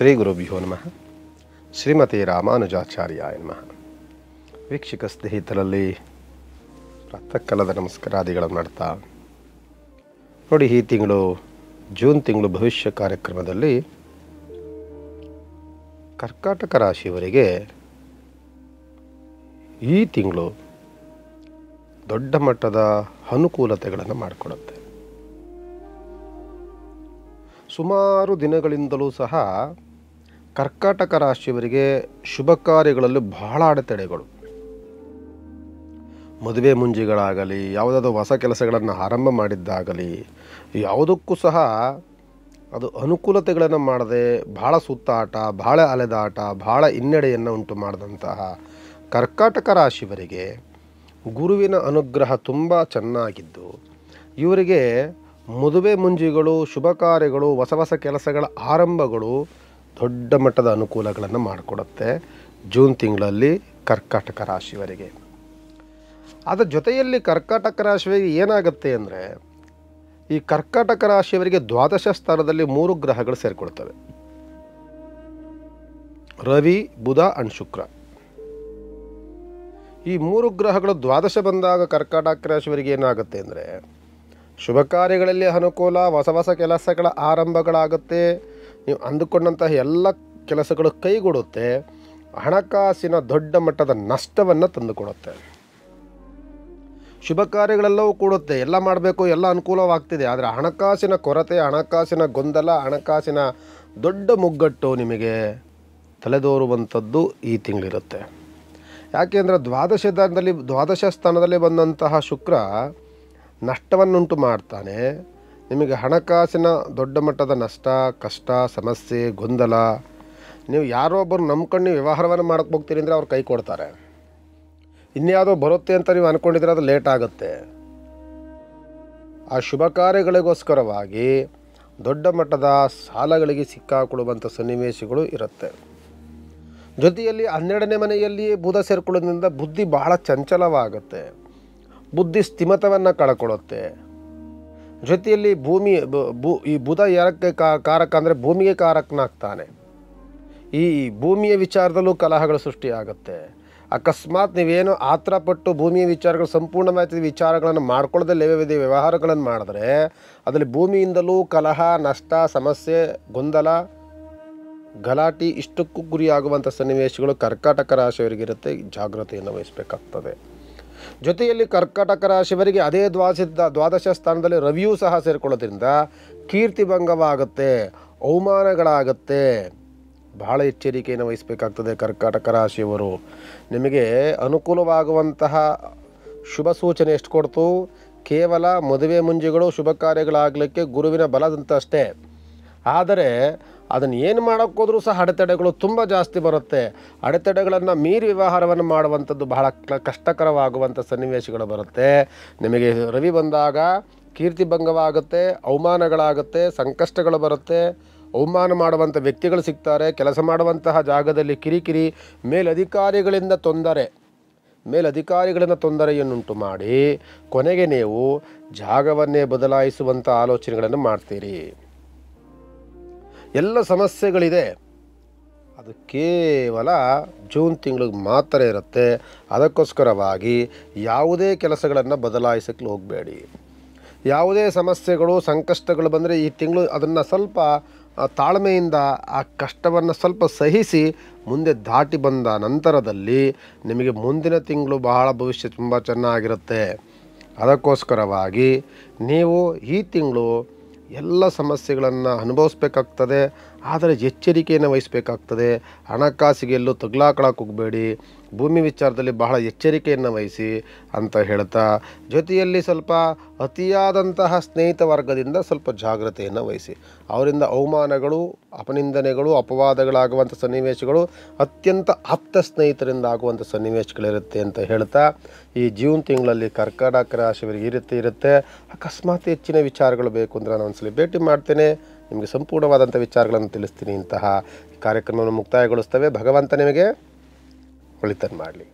ಶ್ರೀ ಗುರುಭ್ಯೋ ನಮಃ. ಶ್ರೀಮತಿ ರಾಮಾನುಜಾಚಾರ್ಯಾಯ ನಮಃ. ವೀಕ್ಷಕ ಸ್ನೇಹಿತರಲ್ಲಿ ಪ್ರಾತಃಕಾಲದ ನಮಸ್ಕಾರಾದಿಗಳನ್ನು ಮಾಡ್ತಾ ನೋಡಿ, ಈ ತಿಂಗಳು ಜೂನ್ ತಿಂಗಳು ಭವಿಷ್ಯ ಕಾರ್ಯಕ್ರಮದಲ್ಲಿ ಕರ್ಕಾಟಕ ರಾಶಿಯವರಿಗೆ ಈ ತಿಂಗಳು ದೊಡ್ಡ ಮಟ್ಟದ ಅನುಕೂಲತೆಗಳನ್ನು ಮಾಡಿಕೊಡುತ್ತೆ. ಸುಮಾರು ದಿನಗಳಿಂದಲೂ ಸಹ ಕರ್ಕಾಟಕ ರಾಶಿಯವರಿಗೆ ಶುಭ ಕಾರ್ಯಗಳಲ್ಲಿ ಬಹಳ ಅಡೆತಡೆಗಳು, ಮದುವೆ ಮುಂಜಿಗಳಾಗಲಿ, ಯಾವುದಾದ್ರೂ ಹೊಸ ಕೆಲಸಗಳನ್ನು ಆರಂಭ ಮಾಡಿದ್ದಾಗಲಿ, ಯಾವುದಕ್ಕೂ ಸಹ ಅದು ಅನುಕೂಲತೆಗಳನ್ನು ಮಾಡದೆ ಭಾಳ ಸುತ್ತಾಟ, ಭಾಳ ಅಲೆದಾಟ, ಭಾಳ ಹಿನ್ನಡೆಯನ್ನು ಉಂಟು ಮಾಡಿದಂತಹ ಕರ್ಕಾಟಕ ರಾಶಿಯವರಿಗೆ ಗುರುವಿನ ಅನುಗ್ರಹ ತುಂಬ ಚೆನ್ನಾಗಿದ್ದು, ಇವರಿಗೆ ಮದುವೆ ಮುಂಜಿಗಳು, ಶುಭ ಕಾರ್ಯಗಳು, ಹೊಸ ಹೊಸ ಕೆಲಸಗಳ ಆರಂಭಗಳು ದೊಡ್ಡ ಮಟ್ಟದ ಅನುಕೂಲಗಳನ್ನು ಮಾಡಿಕೊಡುತ್ತೆ ಜೂನ್ ತಿಂಗಳಲ್ಲಿ ಕರ್ಕಾಟಕ ರಾಶಿಯವರಿಗೆ. ಅದರ ಜೊತೆಯಲ್ಲಿ ಕರ್ಕಾಟಕ ರಾಶಿಯವರಿಗೆ ಏನಾಗುತ್ತೆ ಅಂದರೆ, ಈ ಕರ್ಕಾಟಕ ರಾಶಿಯವರಿಗೆ ದ್ವಾದಶ ಸ್ಥಾನದಲ್ಲಿ 3 ಗ್ರಹಗಳು ಸೇರಿಕೊಳ್ತವೆ: ರವಿ, ಬುಧ ಅಂಡ್ ಶುಕ್ರ. ಈ 3 ಗ್ರಹಗಳು ದ್ವಾದಶ ಬಂದಾಗ ಕರ್ಕಾಟಕ ರಾಶಿಯವರಿಗೆ ಏನಾಗುತ್ತೆ ಅಂದರೆ, ಶುಭ ಕಾರ್ಯಗಳಲ್ಲಿ ಅನುಕೂಲ, ಹೊಸ ಹೊಸ ಕೆಲಸಗಳ ಆರಂಭಗಳಾಗುತ್ತೆ, ನೀವು ಅಂದುಕೊಂಡಂತಹ ಎಲ್ಲ ಕೆಲಸಗಳು ಕೈಗೂಡುತ್ತೆ, ಹಣಕಾಸಿನ ದೊಡ್ಡ ಮಟ್ಟದ ನಷ್ಟವನ್ನು ತಂದುಕೊಡುತ್ತೆ. ಶುಭ ಕಾರ್ಯಗಳೆಲ್ಲವೂ ಕೂಡುತ್ತೆ, ಎಲ್ಲ ಮಾಡಬೇಕು, ಎಲ್ಲ ಅನುಕೂಲವಾಗ್ತಿದೆ, ಆದರೆ ಹಣಕಾಸಿನ ಕೊರತೆ, ಹಣಕಾಸಿನ ಗೊಂದಲ, ಹಣಕಾಸಿನ ದೊಡ್ಡ ಮುಗ್ಗಟ್ಟು ನಿಮಗೆ ತಲೆದೋರುವಂಥದ್ದು ಈ ತಿಂಗಳಿರುತ್ತೆ. ಯಾಕೆಂದರೆ ದ್ವಾದಶ ಸ್ಥಾನದಲ್ಲಿ ಬಂದಂತಹ ಶುಕ್ರ ನಷ್ಟವನ್ನುಂಟು ಮಾಡ್ತಾನೆ. ನಿಮಗೆ ಹಣಕಾಸಿನ ದೊಡ್ಡ ಮಟ್ಟದ ನಷ್ಟ, ಕಷ್ಟ, ಸಮಸ್ಯೆ, ಗೊಂದಲ. ನೀವು ಯಾರೋ ಒಬ್ಬರು ನಂಬ್ಕೊಂಡು ನೀವು ವ್ಯವಹಾರವನ್ನು ಮಾಡೋಕ್ಕೆ ಹೋಗ್ತೀರಿ ಅಂದರೆ ಅವ್ರು ಕೈ ಕೊಡ್ತಾರೆ. ಇನ್ಯಾವುದೋ ಬರುತ್ತೆ ಅಂತ ನೀವು ಅಂದ್ಕೊಂಡಿದ್ರೆ ಅದು ಲೇಟ್ ಆಗುತ್ತೆ. ಆ ಶುಭ ಕಾರ್ಯಗಳಿಗೋಸ್ಕರವಾಗಿ ದೊಡ್ಡ ಮಟ್ಟದ ಸಾಲಗಳಿಗೆ ಸಿಕ್ಕಾಕೊಳ್ಳುವಂಥ ಸನ್ನಿವೇಶಗಳು ಇರುತ್ತೆ. ಜೊತೆಯಲ್ಲಿ 12ನೇ ಮನೆಯಲ್ಲಿಯೇ ಬುಧ ಸೇರ್ಕೊಳ್ಳೋದ್ರಿಂದ ಬುದ್ಧಿ ಬಹಳ ಚಂಚಲವಾಗುತ್ತೆ, ಬುದ್ಧಿ ಸ್ಥಿಮಿತವನ್ನು ಕಳ್ಕೊಳ್ಳುತ್ತೆ. ಜೊತೆಯಲ್ಲಿ ಈ ಬುಧ ಯಾರಕ್ಕೆ ಕಾರಕ ಅಂದರೆ ಭೂಮಿಗೆ ಕಾರಕನಾಗ್ತಾನೆ. ಈ ಭೂಮಿಯ ವಿಚಾರದಲ್ಲೂ ಕಲಹಗಳು ಸೃಷ್ಟಿಯಾಗುತ್ತೆ. ಅಕಸ್ಮಾತ್ ನೀವೇನು ಆತರಪಟ್ಟು ಭೂಮಿಯ ವಿಚಾರಗಳು ಸಂಪೂರ್ಣವಾದ ವಿಚಾರಗಳನ್ನು ಮಾಡ್ಕೊಳ್ಳದೆ ಲೇವವಿದೆ ವ್ಯವಹಾರಗಳನ್ನು ಮಾಡಿದ್ರೆ ಅದರಲ್ಲಿ ಭೂಮಿಯಿಂದಲೂ ಕಲಹ, ನಷ್ಟ, ಸಮಸ್ಯೆ, ಗೊಂದಲ, ಗಲಾಟೆ ಇಷ್ಟಕ್ಕೂ ಗುರಿಯಾಗುವಂಥ ಸನ್ನಿವೇಶಗಳು ಕರ್ಕಾಟಕ ರಾಶಿಯವರಿಗಿರುತ್ತೆ. ಜಾಗೃತೆಯನ್ನು ವಹಿಸಬೇಕಾಗ್ತದೆ. ಜೊತೆಯಲ್ಲಿ ಕರ್ಕಾಟಕ ರಾಶಿಯವರಿಗೆ ಅದೇ ದ್ವಾದಶ ಸ್ಥಾನದಲ್ಲಿ ರವಿಯೂ ಸಹ ಸೇರಿಕೊಳ್ಳೋದ್ರಿಂದ ಕೀರ್ತಿಭಂಗವಾಗುತ್ತೆ, ಅವಮಾನಗಳಾಗುತ್ತೆ. ಬಹಳ ಎಚ್ಚರಿಕೆಯನ್ನು ವಹಿಸಬೇಕಾಗ್ತದೆ ಕರ್ಕಾಟಕ ರಾಶಿಯವರು. ನಿಮಗೆ ಅನುಕೂಲವಾಗುವಂತಹ ಶುಭ ಸೂಚನೆ ಎಷ್ಟು ಕೊಡ್ತು? ಕೇವಲ ಮದುವೆ ಮುಂಜಿಗಳು, ಶುಭ ಕಾರ್ಯಗಳಾಗಲಿಕ್ಕೆ ಗುರುವಿನ ಬಲದಂತಷ್ಟೇ. ಆದರೆ ಅದನ್ನು ಏನು ಮಾಡೋಕ್ಕೋದ್ರೂ ಸಹ ಅಡೆತಡೆಗಳು ತುಂಬ ಜಾಸ್ತಿ ಬರುತ್ತೆ. ಅಡೆತಡೆಗಳನ್ನು ಮೀರಿ ವ್ಯವಹಾರವನ್ನು ಮಾಡುವಂಥದ್ದು ಬಹಳ ಕಷ್ಟಕರವಾಗುವಂಥ ಸನ್ನಿವೇಶಗಳು ಬರುತ್ತೆ. ನಿಮಗೆ ರವಿ ಬಂದಾಗ ಕೀರ್ತಿಭಂಗವಾಗುತ್ತೆ, ಅವಮಾನಗಳಾಗುತ್ತೆ, ಸಂಕಷ್ಟಗಳು ಬರುತ್ತೆ, ಅವಮಾನ ಮಾಡುವಂಥ ವ್ಯಕ್ತಿಗಳು ಸಿಗ್ತಾರೆ, ಕೆಲಸ ಮಾಡುವಂತಹ ಜಾಗದಲ್ಲಿ ಕಿರಿಕಿರಿ, ಮೇಲಧಿಕಾರಿಗಳಿಂದ ತೊಂದರೆಯನ್ನುಂಟು ಮಾಡಿ ಕೊನೆಗೆ ನೀವು ಜಾಗವನ್ನೇ ಬದಲಾಯಿಸುವಂಥ ಆಲೋಚನೆಗಳನ್ನು ಮಾಡ್ತೀರಿ. ಎಲ್ಲ ಸಮಸ್ಯೆಗಳಿದೆ, ಅದು ಕೇವಲ ಜೂನ್ ತಿಂಗಳಿಗೆ ಮಾತ್ರ ಇರುತ್ತೆ. ಅದಕ್ಕೋಸ್ಕರವಾಗಿ ಯಾವುದೇ ಕೆಲಸಗಳನ್ನು ಬದಲಾಯಿಸಕ್ಕೆ ಹೋಗಬೇಡಿ. ಯಾವುದೇ ಸಮಸ್ಯೆಗಳು, ಸಂಕಷ್ಟಗಳು ಬಂದರೆ ಈ ತಿಂಗಳು ಅದನ್ನು ಸ್ವಲ್ಪ ತಾಳ್ಮೆಯಿಂದ ಆ ಕಷ್ಟವನ್ನು ಸ್ವಲ್ಪ ಸಹಿಸಿ ಮುಂದೆ ದಾಟಿ ಬಂದ ನಂತರದಲ್ಲಿ ನಿಮಗೆ ಮುಂದಿನ ತಿಂಗಳು ಬಹಳ ಭವಿಷ್ಯ ತುಂಬ ಚೆನ್ನಾಗಿರುತ್ತೆ. ಅದಕ್ಕೋಸ್ಕರವಾಗಿ ನೀವು ಈ ತಿಂಗಳು ಎಲ್ಲ ಸಮಸ್ಯೆಗಳನ್ನು ಅನುಭವಿಸ್ಬೇಕಾಗ್ತದೆ, ಆದರೆ ಎಚ್ಚರಿಕೆಯನ್ನು ವಹಿಸಬೇಕಾಗ್ತದೆ. ಹಣಕಾಸಿಗೆ ಎಲ್ಲೂ ತಗ್ಲಾಕೊಳ್ಳೋಕೆ ಹೋಗಬೇಡಿ, ಭೂಮಿ ವಿಚಾರದಲ್ಲಿ ಬಹಳ ಎಚ್ಚರಿಕೆಯನ್ನು ವಹಿಸಿ ಅಂತ ಹೇಳ್ತಾ, ಜೊತೆಯಲ್ಲಿ ಸ್ವಲ್ಪ ಅತಿಯಾದಂತಹ ಸ್ನೇಹಿತ ವರ್ಗದಿಂದ ಸ್ವಲ್ಪ ಜಾಗ್ರತೆಯನ್ನು ವಹಿಸಿ. ಅವರಿಂದ ಅವಮಾನಗಳು, ಅಪನಿಂದನೆಗಳು, ಅಪವಾದಗಳಾಗುವಂಥ ಸನ್ನಿವೇಶಗಳು ಅತ್ಯಂತ ಆಪ್ತ ಸ್ನೇಹಿತರಿಂದ ಆಗುವಂಥ ಸನ್ನಿವೇಶಗಳಿರುತ್ತೆ ಅಂತ ಹೇಳ್ತಾ, ಈ ಜೂನ್ ತಿಂಗಳಲ್ಲಿ ಕರ್ಕಾಟಕ ರಾಶಿಯವರಿಗೆ ಇರುತ್ತೆ. ಅಕಸ್ಮಾತ್ ಹೆಚ್ಚಿನ ವಿಚಾರಗಳು ಬೇಕು ಅಂದರೆ ನಾನು ಒಂದ್ಸಲ ಭೇಟಿ ಮಾಡ್ತೇನೆ, ನಿಮಗೆ ಸಂಪೂರ್ಣವಾದಂಥ ವಿಚಾರಗಳನ್ನು ತಿಳಿಸ್ತೀನಿ. ಇಂತಹ ಕಾರ್ಯಕ್ರಮವನ್ನು ಮುಕ್ತಾಯಗೊಳಿಸ್ತೇವೆ. ಭಗವಂತ ನಿಮಗೆ ಒಳಿತನ್ನು ಮಾಡಲಿ.